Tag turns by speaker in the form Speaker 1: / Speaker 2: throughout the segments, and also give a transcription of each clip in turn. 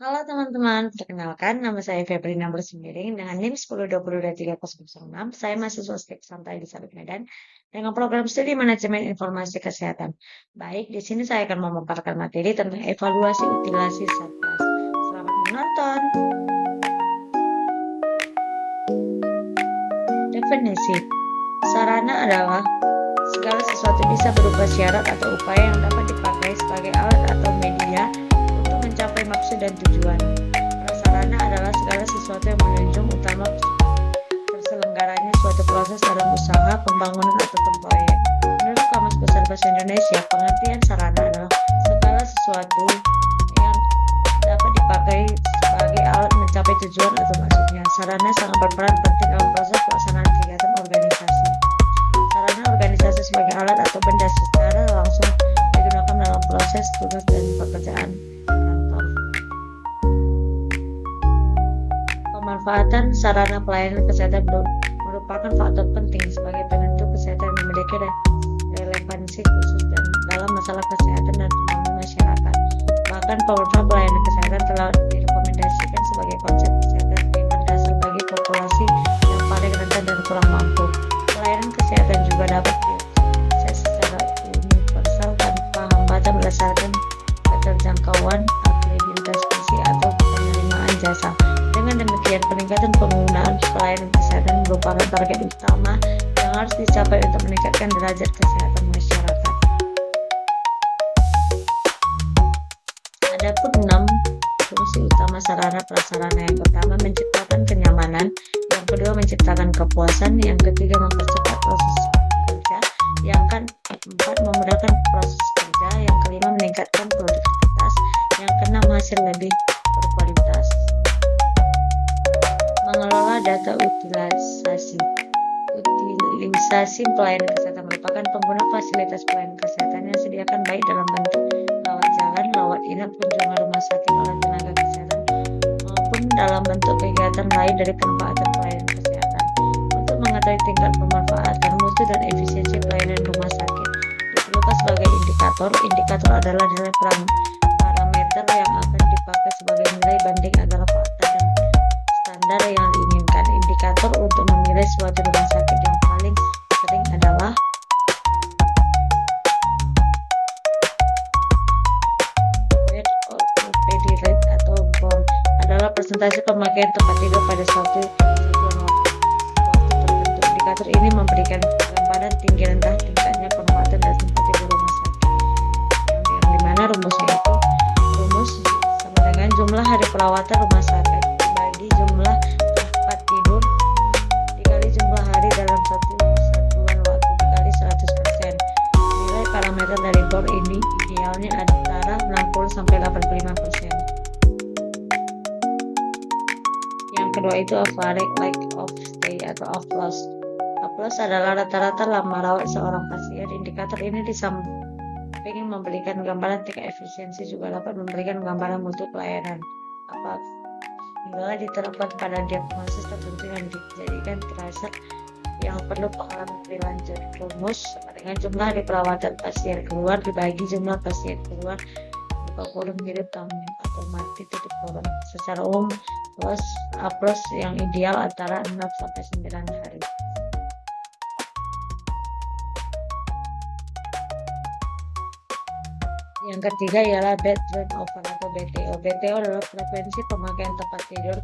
Speaker 1: Halo teman-teman, perkenalkan nama saya Febrina Bersembiring dengan NIM 10202306. Saya mahasiswa STEK Santai di Sabit Medan dengan program studi manajemen informasi kesehatan. Baik, di sini saya akan memaparkan materi tentang evaluasi utilasi Satgas. Selamat menonton. Definisi. Sarana adalah segala sesuatu bisa berupa syarat atau upaya yang dapat dipakai sebagai alat atau media untuk mencapai maksud dan tujuan. Prasarana adalah segala sesuatu yang menunjang utama terselenggaranya suatu proses dalam usaha, pembangunan, ataupun proyek. Menurut Kamus Besar Bahasa Indonesia, pengertian sarana adalah segala sesuatu yang dapat dipakai sebagai alat mencapai tujuan atau maksudnya. Sarana sangat berperan penting dalam proses pelaksanaan kegiatan organisasi. Sarana organisasi sebagai alat atau benda secara langsung digunakan dalam proses tugas dan pekerjaan kantor. Pemanfaatan sarana pelayanan kesehatan merupakan faktor penting sebagai penentu kesehatan yang memiliki relevansi khusus dan dalam masalah kesehatan dan pembangunan masyarakat. Bahkan pemanfaatan pelayanan kesehatan telah direkomendasikan sebagai konsep kesehatan prima dasar bagi populasi yang paling rentan dan kurang mampu. Pelayanan kesehatan juga dapat diakses secara universal tanpa hambatan berdasarkan keterjangkauan, akreditas visi atau penerimaan jasa. Dengan demikian, peningkatan penggunaan pelayanan kesehatan merupakan target utama yang harus dicapai untuk meningkatkan derajat kesehatan masyarakat. Adapun 6 fungsi utama sarana prasarana. Yang pertama, menciptakan kenyamanan. Yang kedua, menciptakan kepuasan. Yang ketiga, mempercepat proses kerja. Yang keempat, memudahkan proses kerja. Yang kelima, meningkatkan produktivitas. Yang keenam, hasil lebih berkualitas. Mengelola data utilisasi. Utilisasi pelayanan kesehatan merupakan pengguna fasilitas pelayanan kesehatan yang disediakan baik dalam bentuk rawat jalan, rawat inap, kunjungan rumah sakit oleh tenaga kesehatan maupun dalam bentuk kegiatan lain dari pemanfaatan pelayanan kesehatan. Untuk mengetahui tingkat pemanfaatan, mutu dan efisiensi pelayanan rumah sakit diperlukan sebagai indikator. Indikator adalah nilai parameter yang akan dipakai sebagai nilai banding antara fakta dan standar yang diinginkan. Indikator untuk menilai suatu rumah sakit yang paling sering adalah bed occupancy rate atau BOR, adalah persentase pemakaian tempat tidur pada suatu satuan waktu tertentu. Indikator ini memberikan gambaran tinggi rendah tingkatnya pemanfaatan dari tempat tidur rumah sakit, yang dimana rumusnya itu sama dengan jumlah hari perawatan rumah sakit dibagi jumlah tempat tidur dikali jumlah hari dalam satu satuan waktu dikali 100%. Nilai parameter dari BOR ini idealnya antara 60-85%. Yang kedua itu average length of stay atau ALOS. ALOS adalah rata-rata lama rawat seorang pasien. Indikator ini disamping memberikan gambaran tingkat efisiensi juga dapat memberikan gambaran mutu pelayanan. Apabila diterapkan pada diagnosis tertentu yang dijadikan tracer yang perlu pengalaman lebih lanjut. Rumus sama dengan jumlah hari perawatan pasien keluar dibagi jumlah pasien keluar buka kurung hidup atau mati tutup kurung. Secara umum, ALOS yang ideal antara 6-9 hari. Yang ketiga ialah bed turnover atau BTO. BTO adalah frekuensi pemakaian tempat tidur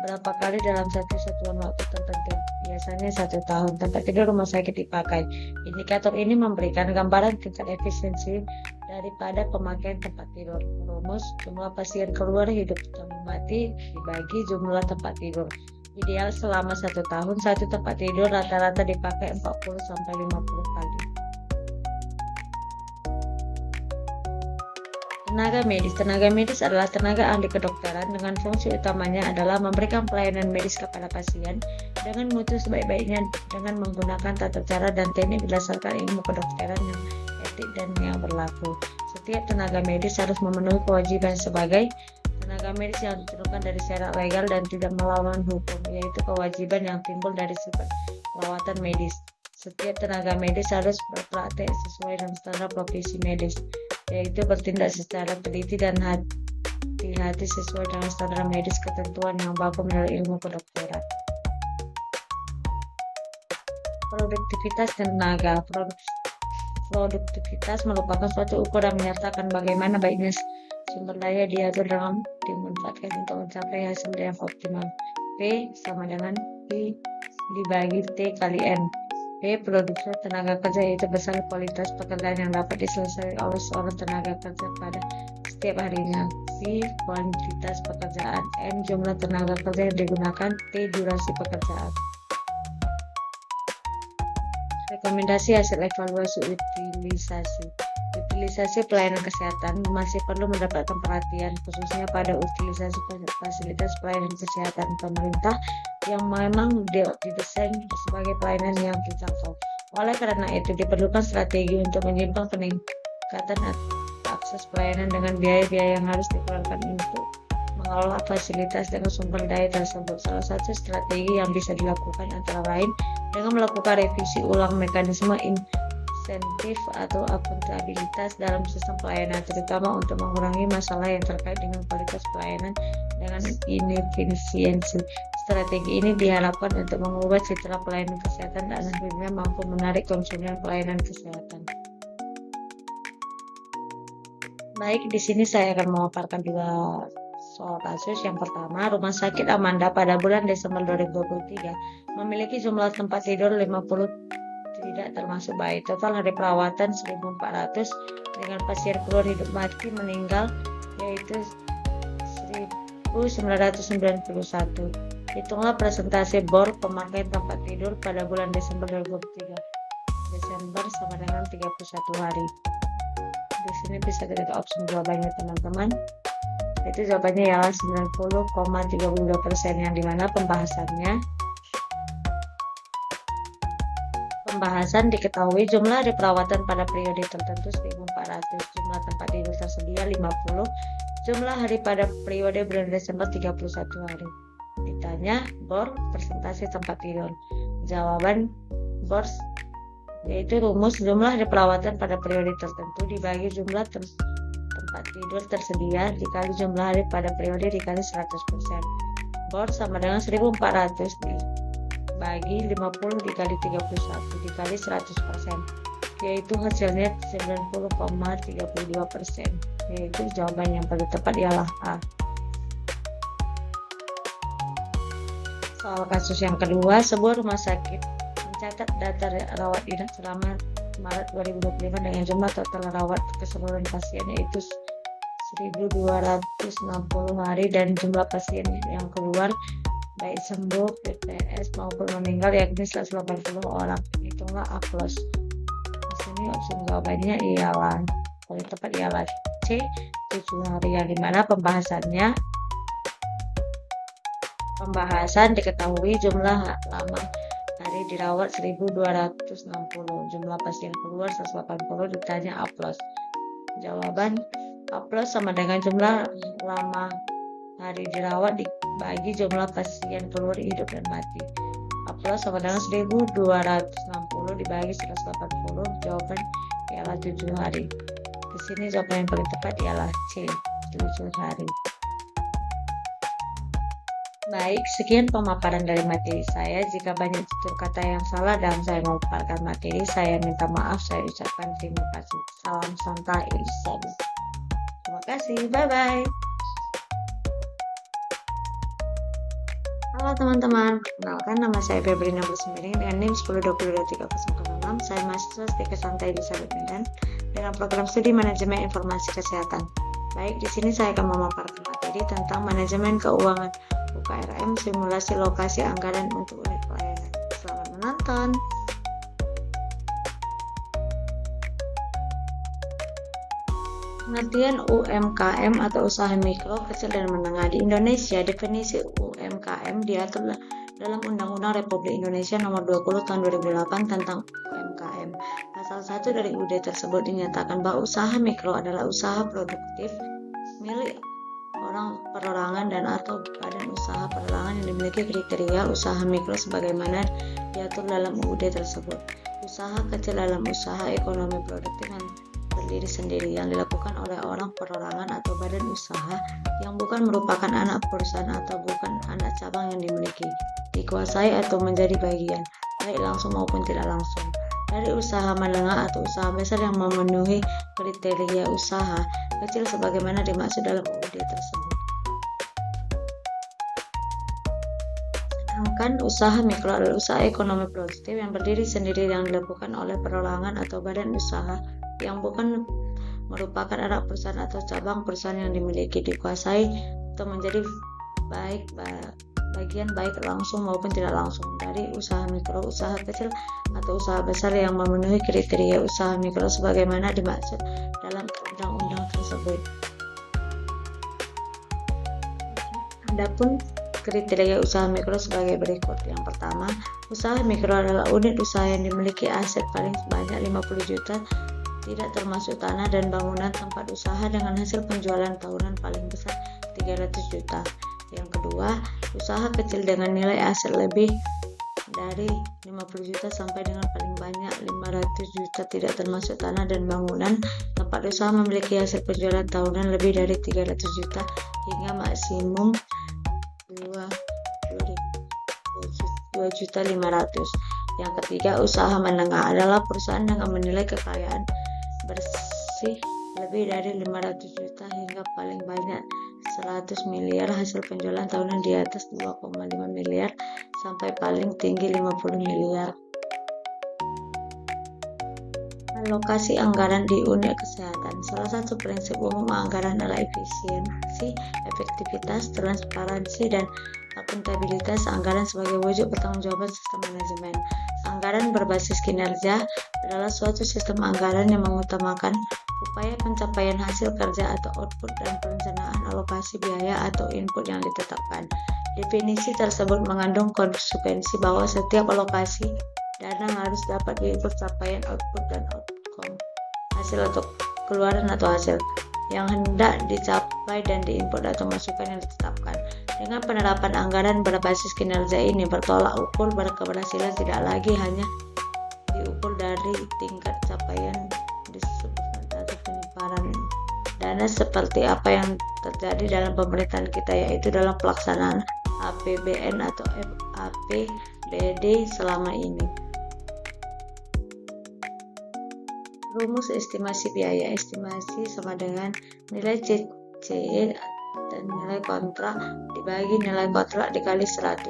Speaker 1: berapa kali dalam satu satuan waktu tertentu. Biasanya 1 tahun tempat tidur rumah sakit dipakai. Indikator ini memberikan gambaran tingkat efisiensi daripada pemakaian tempat tidur. Rumus jumlah pasien keluar hidup atau mati dibagi jumlah tempat tidur. Ideal selama 1 tahun, satu tempat tidur rata-rata dipakai 40-50 kali. Tenaga medis. Tenaga medis adalah tenaga ahli kedokteran dengan fungsi utamanya adalah memberikan pelayanan medis kepada pasien dengan mutu sebaik-baiknya dengan menggunakan tata cara dan teknik berdasarkan ilmu kedokteran yang etik dan yang berlaku. Setiap tenaga medis harus memenuhi kewajiban sebagai tenaga medis yang ditentukan dari syarat legal dan tidak melawan hukum, yaitu kewajiban yang timbul dari sifat perawatan medis. Setiap tenaga medis harus berpraktek sesuai dengan standar profesi medis, yaitu bertindak secara teliti dan hati-hati sesuai dengan standar medis ketentuan yang baku melalui ilmu kedokteran. Produktivitas tenaga. Produktivitas merupakan suatu ukuran menyatakan bagaimana baiknya sumber daya diatur dalam dimanfaatkan untuk mencapai hasil yang optimal. P sama dengan I dibagi T kali N. P produksi tenaga kerja yaitu besar kualitas pekerjaan yang dapat diselesaikan oleh seorang tenaga kerja pada setiap harinya. P kuantitas pekerjaan. N jumlah tenaga kerja yang digunakan. T durasi pekerjaan. Rekomendasi hasil evaluasi utilisasi. Utilisasi pelayanan kesehatan masih perlu mendapatkan perhatian khususnya pada utilisasi fasilitas pelayanan kesehatan pemerintah yang memang didesain sebagai pelayanan yang terjangkau. Oleh karena itu diperlukan strategi untuk menyimpang peningkatan akses pelayanan dengan biaya-biaya yang harus dikeluarkan untuk mengelola fasilitas dengan sumber daya tersebut. Salah satu strategi yang bisa dilakukan antara lain dengan melakukan revisi ulang mekanisme insentif atau akuntabilitas dalam sistem pelayanan, terutama untuk mengurangi masalah yang terkait dengan kualitas pelayanan dengan inefisiensi. Strategi ini diharapkan untuk mengubah citra pelayanan kesehatan dan akhirnya mampu menarik konsumen pelayanan kesehatan. Baik, di sini saya akan memaparkan dua soal kasus. Yang pertama, Rumah Sakit Amanda pada bulan Desember 2023 memiliki jumlah tempat tidur 50 tidak termasuk bayi. Total hari perawatan 1.400 dengan pasien keluar hidup mati meninggal yaitu 1.991. Hitunglah presentasi bor pemakaian tempat tidur pada bulan Desember 2023. Desember sama dengan 31 hari. Di sini bisa kita opsi jawabannya teman-teman. Itu jawabannya ialah 90,32%, yang dimana pembahasan diketahui jumlah hari perawatan pada periode tertentu 1.400, jumlah tempat tidur tersedia 50, jumlah hari pada periode bulan Desember 31 hari. Ditanya bor persentase tempat tidur. Jawaban bor yaitu rumus jumlah hari perawatan pada periode tertentu dibagi jumlah tempat tidur tersedia dikali jumlah hari pada periode dikali 100%. Bor sama dengan 1.400 dibagi 50 dikali 31 dikali 100%, yaitu hasilnya 90,32%, yaitu jawaban yang paling tepat ialah A. Soal kasus yang kedua, sebuah rumah sakit mencatat data rawat inap selama Maret 2025 dengan jumlah total rawat keseluruhan pasien yaitu 1.260 hari dan jumlah pasien yang keluar baik sembuh, PPS maupun meninggal yakni 180 orang. Hitunglah A+. Di sini opsi jawabannya ialah paling tepat ialah C 7 hari, yang dimana pembahasan diketahui jumlah lama hari dirawat 1.260, jumlah pasien keluar 180, ditanya A+. Jawaban A+ sama dengan jumlah lama hari dirawat dibagi jumlah pasien keluar hidup dan mati. A+ sama dengan 1.260 dibagi 180, jawaban ialah 7 hari. Di sini jawaban yang paling tepat ialah C 7 hari. Baik, sekian pemaparan dari materi saya. Jika banyak tutur kata yang salah dalam saya memaparkan materi, saya minta maaf. Saya ucapkan terima kasih. Salam Santa Elizabeth. Terima kasih. Bye-bye. Halo teman-teman, kenalkan nama saya Febrina Bersemiring dengan NIM 10223006. Saya mahasiswa STIK Santa Elizabeth Medan dengan program studi manajemen informasi kesehatan. Baik, di sini saya akan memaparkan materi tentang manajemen keuangan UKRM, simulasi lokasi anggaran untuk unit pelayanan. Selamat menonton. Pengertian UMKM atau usaha mikro, kecil dan menengah di Indonesia. Definisi UMKM diatur dalam Undang-Undang Republik Indonesia Nomor 20 Tahun 2008 tentang UMKM. Pasal 1 dari UUD tersebut dinyatakan bahwa usaha mikro adalah usaha produktif milik orang perorangan dan atau badan usaha perorangan yang dimiliki kriteria usaha mikro sebagaimana diatur dalam UUD tersebut. Usaha kecil dalam usaha ekonomi produktif berdiri sendiri yang dilakukan oleh orang perorangan atau badan usaha yang bukan merupakan anak perusahaan atau bukan anak cabang yang dimiliki, dikuasai atau menjadi bagian, baik langsung maupun tidak langsung, dari usaha menengah atau usaha besar yang memenuhi kriteria usaha kecil sebagaimana dimaksud dalam UUD tersebut. Sedangkan usaha mikro adalah usaha ekonomi produktif yang berdiri sendiri yang dilakukan oleh perorangan atau badan usaha yang bukan merupakan anak perusahaan atau cabang perusahaan yang dimiliki, dikuasai atau menjadi bagian baik langsung maupun tidak langsung, dari usaha mikro, usaha kecil atau usaha besar yang memenuhi kriteria usaha mikro sebagaimana dimaksud dalam undang-undang tersebut. Adapun kriteria usaha mikro sebagai berikut. Yang pertama, usaha mikro adalah unit usaha yang dimiliki aset paling banyak 50 juta, tidak termasuk tanah dan bangunan tempat usaha dengan hasil penjualan tahunan paling besar 300 juta. Yang kedua, usaha kecil dengan nilai aset lebih dari 50 juta sampai dengan paling banyak 500 juta tidak termasuk tanah dan bangunan tempat usaha memiliki hasil penjualan tahunan lebih dari 300 juta hingga maksimum 2.500.000. Yang ketiga, usaha menengah adalah perusahaan dengan menilai kekayaan bersih lebih dari 500 juta hingga paling banyak 100 miliar hasil penjualan tahunan di atas 2,5 miliar sampai paling tinggi 50 miliar. Alokasi anggaran di unit kesehatan. Salah satu prinsip umum anggaran adalah efisiensi, efektivitas, transparansi, dan akuntabilitas anggaran sebagai wujud pertanggungjawaban sistem manajemen. Anggaran berbasis kinerja adalah suatu sistem anggaran yang mengutamakan upaya pencapaian hasil kerja atau output dan perencanaan alokasi biaya atau input yang ditetapkan. Definisi tersebut mengandung konsekuensi bahwa setiap alokasi dana harus dapat diukur capaian output dan outcome, hasil atau keluaran atau hasil yang hendak dicapai dan diinput atau masukan yang ditetapkan. Dengan penerapan anggaran berbasis kinerja ini, bertolak ukur berkeberhasilan tidak lagi hanya diukur dari tingkat capaian disebutkan atau penyebaran dana seperti apa yang terjadi dalam pemerintahan kita, yaitu dalam pelaksanaan APBN atau APBD selama ini. Rumus estimasi biaya. Estimasi sama dengan nilai CC dan nilai kontrak dibagi nilai kontrak dikali 100.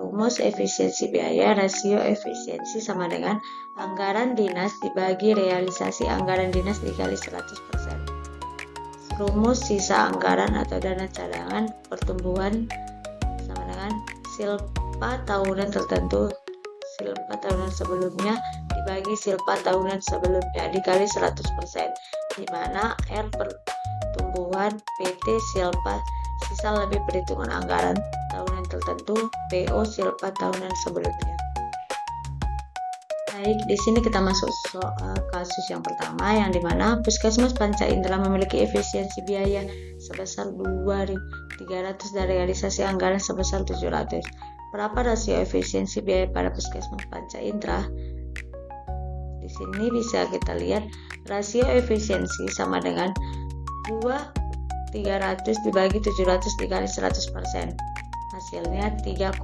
Speaker 1: Rumus efisiensi biaya. Rasio efisiensi sama dengan anggaran dinas dibagi realisasi anggaran dinas dikali 100%. Rumus sisa anggaran atau dana cadangan pertumbuhan sama dengan silpa tahunan tertentu, silpa tahunan sebelumnya dibagi silpa tahunan sebelumnya dikali 100%, di mana R pertumbuhan, PT silpa sisa lebih perhitungan anggaran tahunan tertentu, PO silpa tahunan sebelumnya. Baik, di sini kita masuk soal kasus yang pertama, yang dimana Puskesmas Panca Indra memiliki efisiensi biaya sebesar 2.300 dan realisasi anggaran sebesar 700. Berapa rasio efisiensi biaya pada Puskesmas Panca Indra? Di sini bisa kita lihat rasio efisiensi sama dengan 2.300 dibagi 700 dikali 100%. Hasilnya 3,28%.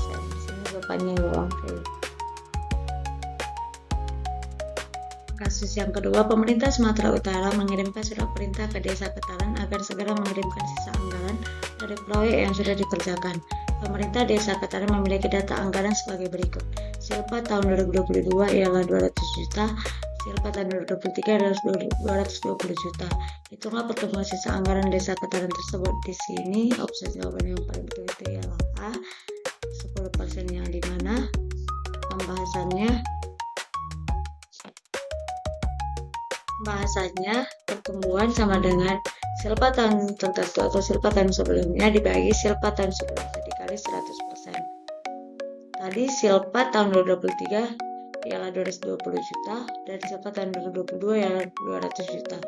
Speaker 1: Di sini jawabannya uang. Kasus yang kedua, pemerintah Sumatera Utara mengirimkan surat perintah ke Desa Ketaran agar segera mengirimkan sisa anggaran dari proyek yang sudah dikerjakan. Pemerintah Desa Ketaran memiliki data anggaran sebagai berikut. Silpa tahun 2022 ialah 200 juta, silpa tahun 2023 adalah 220 juta. Hitunglah pertumbuhan sisa anggaran Desa Ketaran tersebut. Di sini opsi jawaban yang paling betul itu ialah A, 10%, yang dimana pembahasannya pertumbuhan sama dengan silpa tahun tertentu atau silpa tahun sebelumnya dibagi silpa tahun sebelumnya dikali 100%. Tadi silpa tahun 2023 ialah 220 juta dan silpa tahun 2022 ialah 200 juta.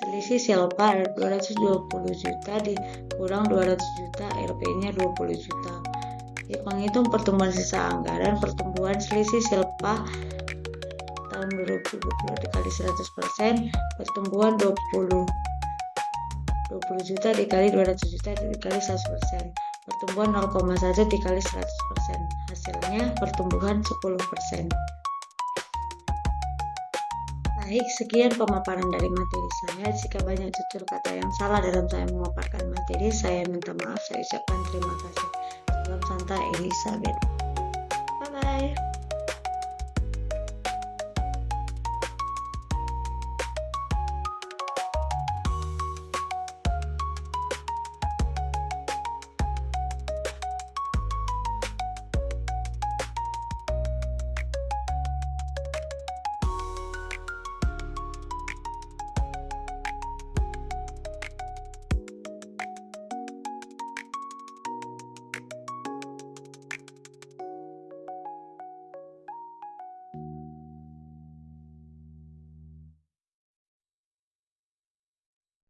Speaker 1: Selisih silpa 220 juta dikurang 200 juta, RP-nya 20 juta. Menghitung pertumbuhan sisa anggaran, pertumbuhan selisih silpa tahun 2020 dikali 100%, pertumbuhan 20 juta dikali 200 juta dikali 100%. Pertumbuhan 0,1 dikali 100%. Hasilnya pertumbuhan 10%. Baik, sekian pemaparan dari materi saya. Jika banyak tutur kata yang salah dalam saya memaparkan materi, saya minta maaf. Saya ucapkan terima kasih. Salam santai Elizabeth. Bye-bye.